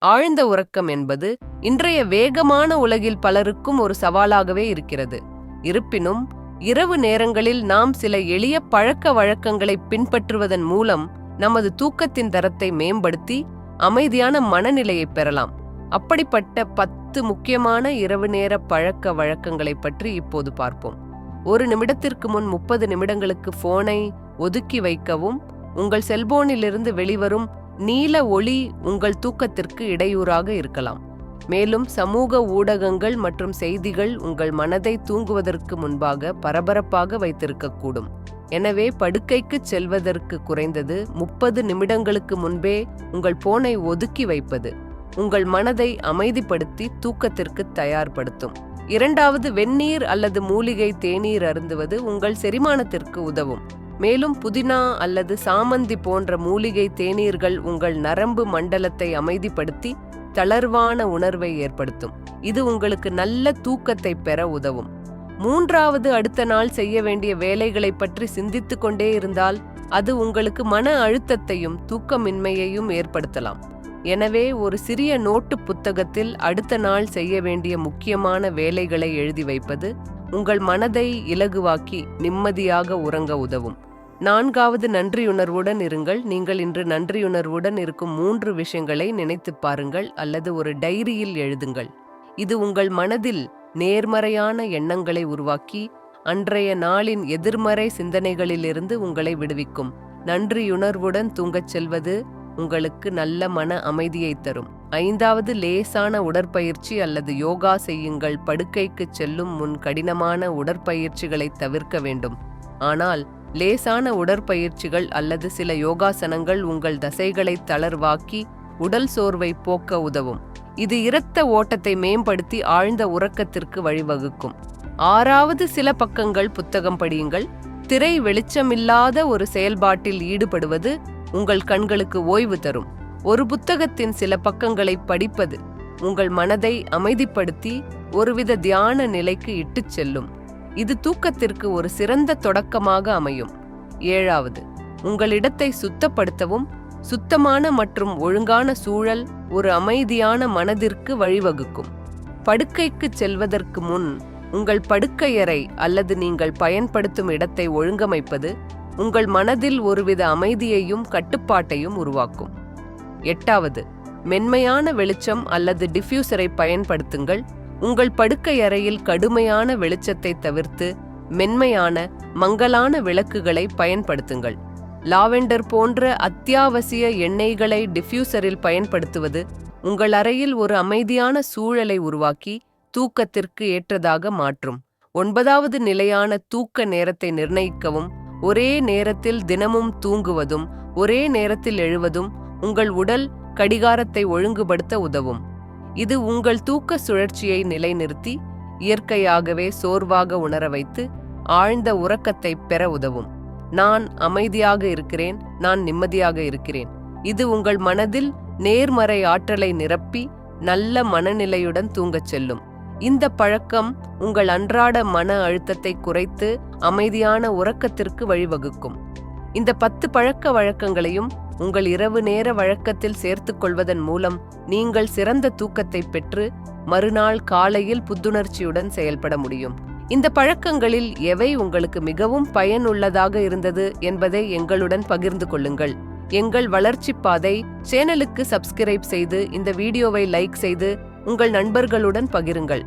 ஆழ்ந்த உறக்கம் என்பது இன்றைய வேகமான உலகில் பலருக்கும் ஒரு சவாலாகவே இருக்கிறது. இருப்பினும் இரவு நேரங்களில் நாம் சில எளிய பழக்க வழக்கங்களை பின்பற்றுவதன் மூலம் நமது தூக்கத்தின் தரத்தை மேம்படுத்தி அமைதியான மனநிலையை பெறலாம். அப்படிப்பட்ட 10 முக்கியமான இரவு நேர பழக்க வழக்கங்களை பற்றி இப்போது பார்ப்போம். 1 நிமிடத்திற்கு முன் 30 நிமிடங்களுக்கு போனை ஒதுக்கி வைக்கவும். உங்கள் செல்போனிலிருந்து வெளிவரும் நீல ஒளி உங்கள் தூக்கத்திற்கு இடையூறாக இருக்கலாம். மேலும் சமூக ஊடகங்கள் மற்றும் செய்திகள் உங்கள் மனதை தூங்குவதற்கு முன்பாக பரபரப்பாக வைத்திருக்கக்கூடும். எனவே படுக்கைக்கு செல்வதற்கு குறைந்தது 30 நிமிடங்களுக்கு முன்பே உங்கள் போனை ஒதுக்கி வைப்பது உங்கள் மனதை அமைதிப்படுத்தி தூக்கத்திற்கு தயார்படுத்தும். 2வது, வெந்நீர் அல்லது மூலிகை தேநீர் அருந்துவது உங்கள் செரிமானத்திற்கு உதவும். மேலும் புதினா அல்லது சாமந்தி போன்ற மூலிகை தேநீர்கள் உங்கள் நரம்பு மண்டலத்தை அமைதிப்படுத்தி தளர்வான உணர்வை ஏற்படுத்தும். இது உங்களுக்கு நல்ல தூக்கத்தை பெற உதவும். 3வது, அடுத்த நாள் செய்ய வேண்டிய வேலைகளை பற்றி சிந்தித்து கொண்டே இருந்தால் அது உங்களுக்கு மன அழுத்தத்தையும் தூக்கமின்மையையும் ஏற்படுத்தலாம். எனவே ஒரு சிறிய நோட்டு புத்தகத்தில் அடுத்த நாள் செய்ய வேண்டிய முக்கியமான வேலைகளை எழுதி வைப்பது உங்கள் மனதை இலகுவாக்கி நிம்மதியாக உறங்க உதவும். 4வது, நன்றியுணர்வுடன் இருங்கள். நீங்கள் இன்று நன்றியுணர்வுடன் இருக்கும் 3 விஷயங்களை நினைத்துப் பாருங்கள் அல்லது ஒரு டைரியில் எழுதுங்கள். இது உங்கள் மனதில் நேர்மறையான எண்ணங்களை உருவாக்கி அன்றைய நாளின் எதிர்மறை சிந்தனைகளிலிருந்து உங்களை விடுவிக்கும். நன்றியுணர்வுடன் தூங்கச் செல்வது உங்களுக்கு நல்ல மன அமைதியை தரும். 5வது, லேசான உடற்பயிற்சி அல்லது யோகா செய்யுங்கள். படுக்கைக்கு செல்லும் முன் கடினமான உடற்பயிற்சிகளை தவிர்க்க வேண்டும். ஆனால் லேசான உடற்பயிற்சிகள் அல்லது சில யோகாசனங்கள் உங்கள் தசைகளை தளர்வாக்கி உடல் சோர்வை போக்க உதவும். இது இரத்த ஓட்டத்தை மேம்படுத்தி ஆழ்ந்த உறக்கத்திற்கு வழிவகுக்கும். 6வது, சில பக்கங்கள் புத்தகம் படியுங்கள். திரை வெளிச்சமில்லாத ஒரு செயல்பாட்டில் ஈடுபடுவது உங்கள் கண்களுக்கு ஓய்வு தரும். ஒரு புத்தகத்தின் சில பக்கங்களை படிப்பது உங்கள் மனதை அமைதிப்படுத்தி ஒருவித தியான நிலைக்கு இட்டுச் செல்லும். இது தூக்கத்திற்கு ஒரு சிறந்த தொடக்கமாக அமையும். 7வது, உங்கள் இடத்தை சுத்தப்படுத்தவும். சுத்தமான மற்றும் ஒழுங்கான சூழல் ஒரு அமைதியான மனதிற்கு வழிவகுக்கும். படுக்கைக்கு செல்வதற்கு முன் உங்கள் படுக்கையறை அல்லது நீங்கள் பயன்படுத்தும் இடத்தை ஒழுங்கமைப்பது உங்கள் மனதில் ஒருவித அமைதியையும் கட்டுப்பாட்டையும் உருவாக்கும். 8வது, மென்மையான வெளிச்சம் அல்லது டிஃப்யூசரை பயன்படுத்துங்கள். உங்கள் படுக்கை அறையில் கடுமையான வெளிச்சத்தை தவிர்த்து மென்மையான மங்கலான விளக்குகளை பயன்படுத்துங்கள். லாவெண்டர் போன்ற அத்தியாவசிய எண்ணெய்களை டிஃப்யூசரில் பயன்படுத்துவது உங்கள் அறையில் ஒரு அமைதியான சூழலை உருவாக்கி தூக்கத்திற்கு ஏற்றதாக மாற்றும். 9வது, நிலையான தூக்க நேரத்தை நிர்ணயிக்கவும். ஒரே நேரத்தில் தினமும் தூங்குவதும் ஒரே நேரத்தில் எழுவதும் உங்கள் உடல் கடிகாரத்தை ஒழுங்குபடுத்த உதவும். இது உங்கள் தூக்க சுழற்சியை நிலைநிறுத்தி இயற்கையாகவே சோர்வாக உணர வைத்து ஆழ்ந்த உறக்கத்தை பெற உதவும். நான் அமைதியாக இருக்கிறேன், நான் நிம்மதியாக இருக்கிறேன். இது உங்கள் மனதில் நேர்மறை ஆற்றலை நிரப்பி நல்ல மனநிலையுடன் தூங்கச் செல்லும். இந்த பழக்கம் உங்கள் அன்றாட மன அழுத்தத்தை குறைத்து அமைதியான உறக்கத்திற்கு வழிவகுக்கும். இந்த 10 பழக்க வழக்கங்களையும் உங்கள் இரவு நேர வழக்கத்தில் சேர்த்து கொள்வதன் மூலம் நீங்கள் சிறந்த தூக்கத்தை பெற்று மறுநாள் காலையில் புத்துணர்ச்சியுடன் செயல்பட முடியும். இந்த பழக்கங்களில் எவை உங்களுக்கு மிகவும் பயனுள்ளதாக இருந்தது என்பதை எங்களுடன் பகிர்ந்து கொள்ளுங்கள். எங்கள் வளர்ச்சி பாதை சேனலுக்கு சப்ஸ்கிரைப் செய்து இந்த வீடியோவை லைக் செய்து உங்கள் நண்பர்களுடன் பகிருங்கள்.